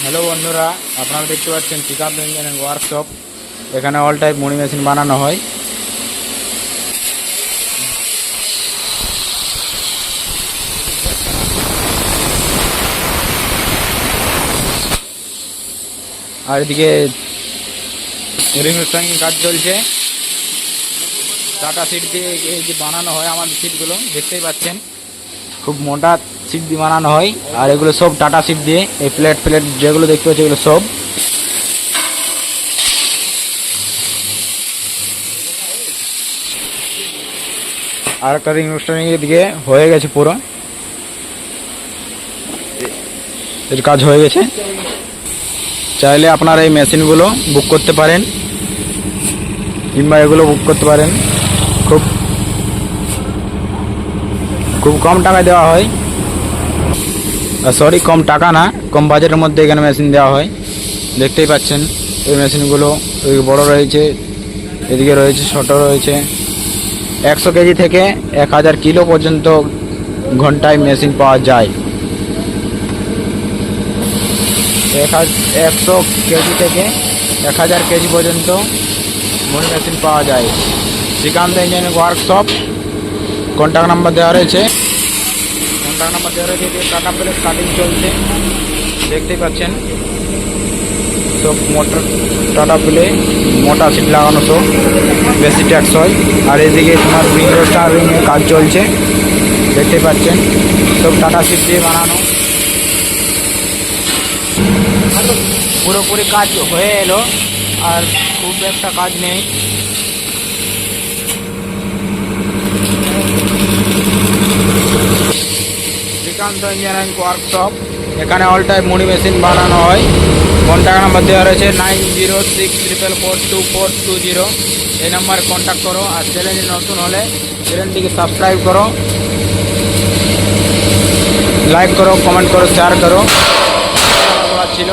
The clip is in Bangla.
হ্যালো বন্ধুরা, আপনারা দেখতে পাচ্ছেন শ্রীকান্ত ইঞ্জিনিয়ারিং ওয়ার্কশপ। এখানে অল টাইপ মুড়ি মেশিন বানানো হয়। আর এদিকে রিং স্ট্রাইং কাজ চলছে। টাটা সিট দিয়ে এই যে বানানো হয় আমাদের সিটগুলো দেখতেই পাচ্ছেন, খুব মোটা সিট দিয়ে বানানো হয়। আর এগুলো সব টাটা সিট দিয়ে, এই প্লেট যেগুলো দেখতে পাচ্ছি এগুলো সব। আর একটা রিং স্ট্রাইং এর দিকে হয়ে গেছে, পুরো এর কাজ হয়ে গেছে। চাইলে আপনারা এই মেশিনগুলো বুক করতে পারেন, কিংবা এগুলো বুক করতে পারেন। খুব কম টাকায় দেওয়া হয়, সরি কম টাকা না, কম বাজেটের মধ্যে এখানে মেশিন দেওয়া হয়। দেখতেই পাচ্ছেন এই মেশিনগুলো বড় রয়েছে, এদিকে রয়েছে ছোট রয়েছে। 100 কেজি থেকে 1000 কিলো পর্যন্ত ঘন্টায় মেশিন পাওয়া যায়। 100 কেজি থেকে 1000 কেজি পর্যন্ত মুড়ি মেশিন পাওয়া যায়। Srikanta engineering workshop, contact number দেওয়া রয়েছে। টাটা প্লেট কাটিং চলছে, দেখতেই পাচ্ছেন সব মোটর টাটা প্লে, মোটা সিট লাগানো, সব বেশি ট্যাক্স হয়। আর এদিকে তোমার রিং রোস্টার রিংয়ের কাজ চলছে, দেখতে পাচ্ছেন সব টাটা সিট দিয়ে বানানো। পুরোপুরি কাজ হয়ে এলো, আর খুব একটা কাজ নেই। শ্রীকান্ত ইঞ্জিনিয়ারিং ওয়ার্কশপ, এখানে অল টাইপ মুড়ি মেশিন বানানো হয়। কন্ট্যাক্ট নাম্বার দেওয়া রয়েছে 9064442420। এই নাম্বারে কন্ট্যাক্ট করো। আর চ্যানেলে নতুন হলে চ্যানেলটিকে সাবস্ক্রাইব করো, লাইক করো, কমেন্ট করো, শেয়ার করো। ছিল।